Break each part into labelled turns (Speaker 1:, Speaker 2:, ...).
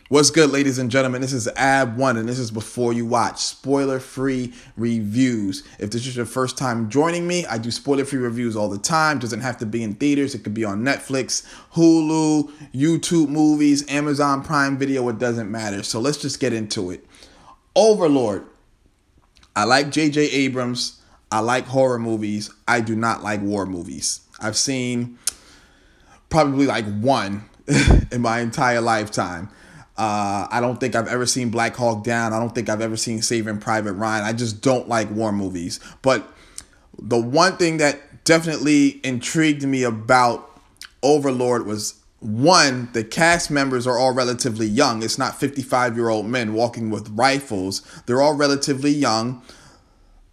Speaker 1: What's good, ladies and gentlemen? This is Abwon, and this is Before You Watch, spoiler-free reviews. If this is your first time joining me, I do spoiler-free reviews all the time. Doesn't have to be in theaters. It could be on Netflix, Hulu, YouTube movies, Amazon Prime Video. It doesn't matter. So let's just get into it. Overlord. I like J.J. Abrams. I like horror movies. I do not like war movies. I've seen probably like one in my entire lifetime. I don't think I've ever seen Black Hawk Down. I don't think I've ever seen Saving Private Ryan. I just don't like war movies. But the one thing that definitely intrigued me about Overlord was, one, the cast members are all relatively young. It's not 55-year-old men walking with rifles. They're all relatively young.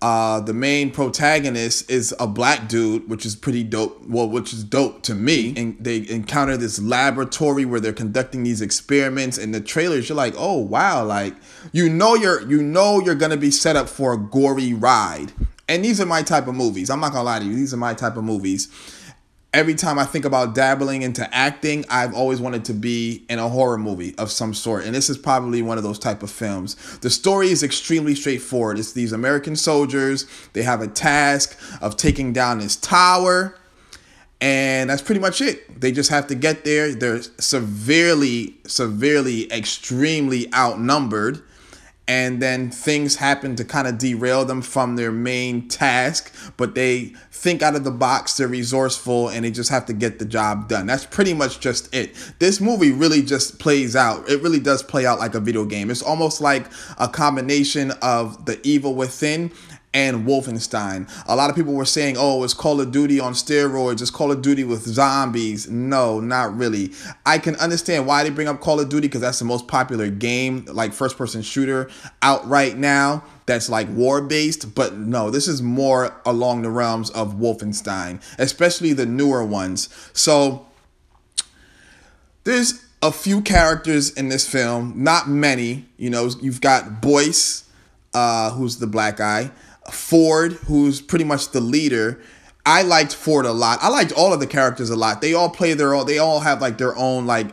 Speaker 1: The main protagonist is a black dude, which is pretty dope. Well, which is dope to me. And they encounter this laboratory where they're conducting these experiments. And the trailers, you're like, oh wow, like you're gonna be set up for a gory ride. And these are my type of movies. I'm not gonna lie to you. These are my type of movies. Every time I think about dabbling into acting, I've always wanted to be in a horror movie of some sort. And this is probably one of those type of films. The story is extremely straightforward. It's these American soldiers. They have a task of taking down this tower. And that's pretty much it. They just have to get there. They're severely, extremely outnumbered. And then things happen to kind of derail them from their main task, but they think out of the box, they're resourceful, and they just have to get the job done. That's pretty much just it. This movie really just plays out. It really does play out like a video game. It's almost like a combination of The Evil Within and Wolfenstein. A lot of people were saying, oh, it's Call of Duty on steroids. It's Call of Duty with zombies. No, not really. I can understand why they bring up Call of Duty, because that's the most popular game, like first-person shooter out right now that's like war-based. But no, this is more along the realms of Wolfenstein, especially the newer ones. So there's a few characters in this film, not many. You know, you've got Boyce, who's the black guy. Ford, who's pretty much the leader. I liked Ford a lot. I liked all of the characters a lot. They all play they all have like their own like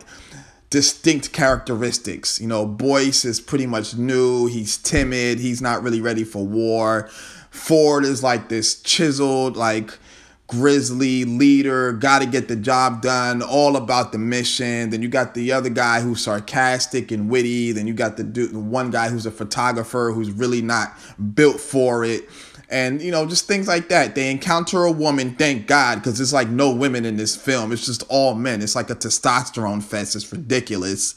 Speaker 1: distinct characteristics. You know, Boyce is pretty much new. He's timid. He's not really ready for war. Ford is like this chiseled, like grizzly leader, got to get the job done, all about the mission. Then you got the other guy who's sarcastic and witty. Then you got the one guy who's a photographer who's really not built for it. And, you know, just things like that. They encounter a woman, thank God, because there's like no women in this film. It's just all men. It's like a testosterone fest. It's ridiculous.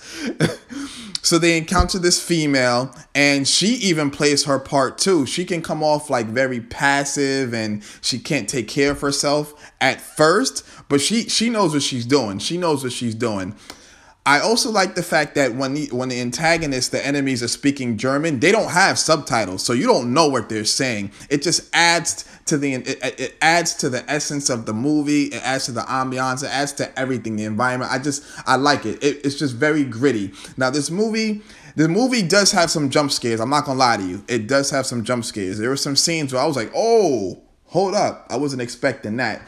Speaker 1: So they encounter this female, and she even plays her part too. She can come off like very passive, and she can't take care of herself at first, but she knows what she's doing. She knows what she's doing. I also like the fact that when the antagonists, the enemies, are speaking German, they don't have subtitles, so you don't know what they're saying. It just adds to it adds to the essence of the movie. It adds to the ambiance. It adds to everything, the environment. I like it. It's just very gritty. Now the movie does have some jump scares. I'm not gonna lie to you. It does have some jump scares. There were some scenes where I was like, oh, hold up, I wasn't expecting that.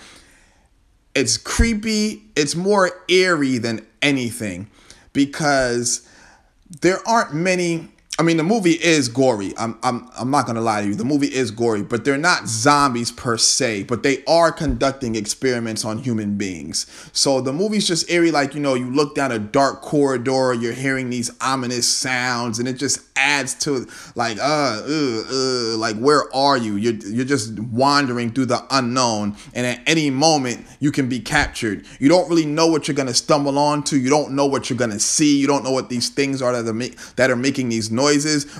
Speaker 1: It's creepy. It's more eerie than anything, because there aren't many. I mean, the movie is gory. I'm not gonna lie to you. The movie is gory, but they're not zombies per se. But they are conducting experiments on human beings. So the movie's just eerie. Like, you know, you look down a dark corridor, you're hearing these ominous sounds, and it just adds to like, like, where are you? You're just wandering through the unknown, and at any moment you can be captured. You don't really know what you're gonna stumble onto. You don't know what you're gonna see. You don't know what these things are that are making these noises.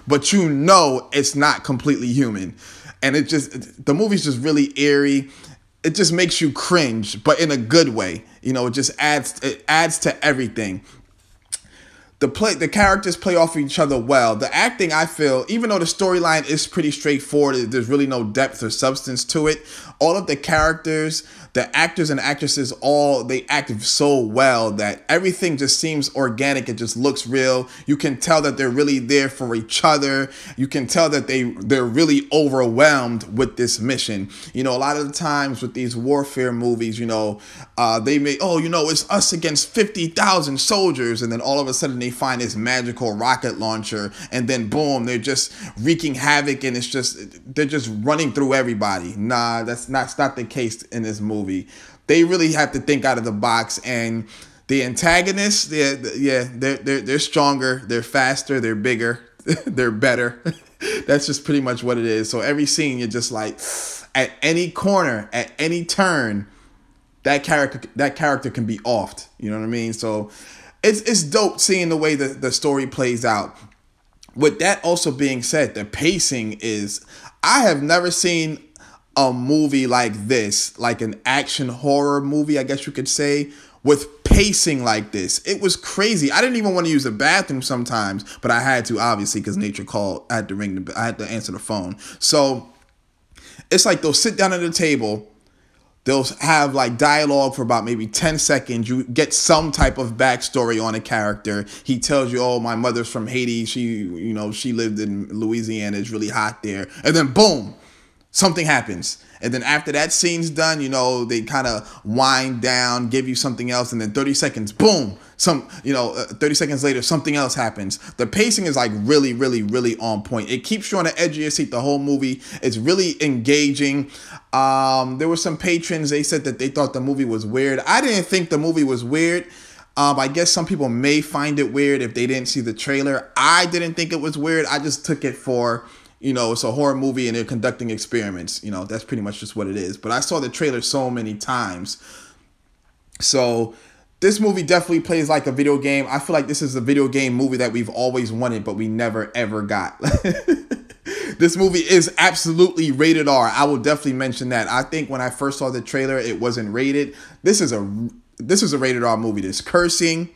Speaker 1: But you know it's not completely human. And the movie's just really eerie. It just makes you cringe, but in a good way. You know, it adds to everything. The characters play off each other well. The acting, I feel, even though the storyline is pretty straightforward, there's really no depth or substance to it. All of the characters, the actors and actresses they act so well that everything just seems organic. It just looks real. You can tell that they're really there for each other. You can tell that they're really overwhelmed with this mission. You know, a lot of the times with these warfare movies, you know, they may, it's us against 50,000 soldiers, and then all of a sudden they find this magical rocket launcher, and then boom, they're just wreaking havoc, and they're just running through everybody. Nah, that's not the case in this movie. They really have to think out of the box, and the antagonists, they're stronger, they're faster, they're bigger, they're better. That's just pretty much what it is. So every scene, you're just like, at any corner, at any turn, that character can be offed. You know what I mean? So it's dope seeing the way the story plays out. With that also being said, the pacing I have never seen a movie like this, like an action horror movie, I guess you could say, with pacing like this. It was crazy. I didn't even want to use the bathroom sometimes, but I had to, obviously, because nature called. I had to answer the phone. So it's like they'll sit down at the table. They'll have like dialogue for about maybe 10 seconds. You get some type of backstory on a character. He tells you, oh, my mother's from Haiti. She lived in Louisiana. It's really hot there. And then boom, something happens. And then after that scene's done, they kind of wind down, give you something else. And then 30 seconds, boom, 30 seconds later, something else happens. The pacing is like really, really, really on point. It keeps you on the edge of your seat the whole movie. It's really engaging. There were some patrons, they said that they thought the movie was weird. I didn't think the movie was weird. I guess some people may find it weird if they didn't see the trailer. I didn't think it was weird. I just took it for, it's a horror movie and they're conducting experiments. That's pretty much just what it is. But I saw the trailer so many times. So this movie definitely plays like a video game. I feel like this is a video game movie that we've always wanted, but we never, ever got. This movie is absolutely rated R. I will definitely mention that. I think when I first saw the trailer, it wasn't rated. This is a rated R movie. There's cursing.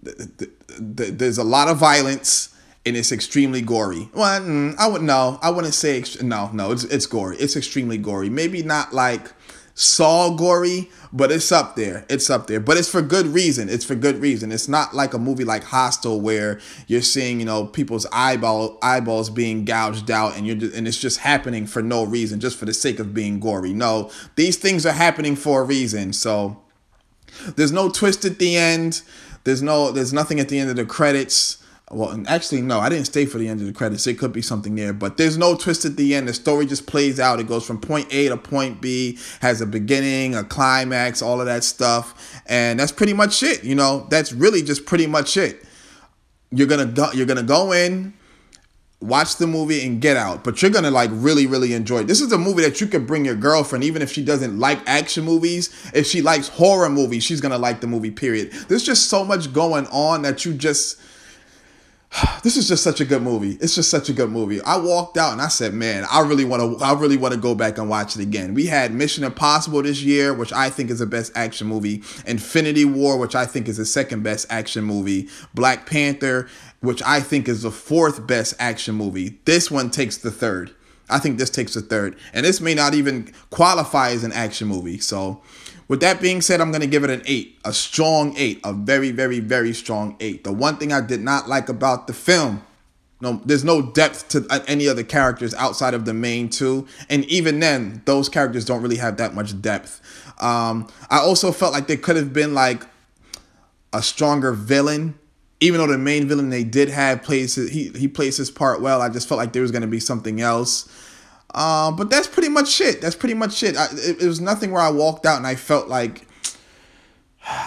Speaker 1: There's a lot of violence. And it's extremely gory. Well, I wouldn't say no. It's gory. It's extremely gory. Maybe not like Saw gory, but it's up there. It's up there. But it's for good reason. It's not like a movie like Hostel where you're seeing, people's eyeballs being gouged out and it's just happening for no reason, just for the sake of being gory. No, these things are happening for a reason. So there's no twist at the end. There's nothing at the end of the credits. Well, actually, no, I didn't stay for the end of the credits. It could be something there, but there's no twist at the end. The story just plays out. It goes from point A to point B, has a beginning, a climax, all of that stuff. And that's pretty much it. That's really just pretty much it. You're going to go in, watch the movie and get out, but you're going to like really, really enjoy it. This is a movie that you could bring your girlfriend, even if she doesn't like action movies. If she likes horror movies, she's going to like the movie, period. There's just so much going on that this is just such a good movie. It's just such a good movie. I walked out and I said, man, I really want to go back and watch it again. We had Mission Impossible this year, which I think is the best action movie. Infinity War, which I think is the second best action movie. Black Panther, which I think is the fourth best action movie. This one takes the third. I think this takes the third. And this may not even qualify as an action movie. So with that being said, I'm going to give it an 8, a strong 8, a very, very, very strong 8. The one thing I did not like about the film, there's no depth to any other characters outside of the main two. And even then, those characters don't really have that much depth. I also felt like there could have been like a stronger villain. Even though the main villain they did have he plays his part well, I just felt like there was going to be something else. But that's pretty much it. It was nothing where I walked out and I felt like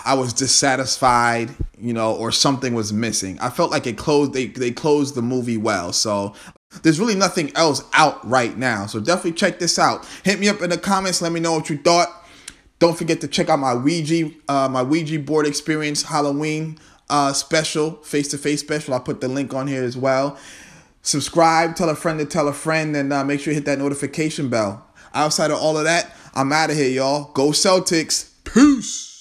Speaker 1: I was dissatisfied, or something was missing. I felt like they closed the movie well. So there's really nothing else out right now. So definitely check this out. Hit me up in the comments. Let me know what you thought. Don't forget to check out my Ouija board experience Halloween special, face-to-face special. I'll put the link on here as well. Subscribe, tell a friend to tell a friend, and make sure you hit that notification bell. Outside of all of that, I'm out of here, y'all. Go Celtics. Peace.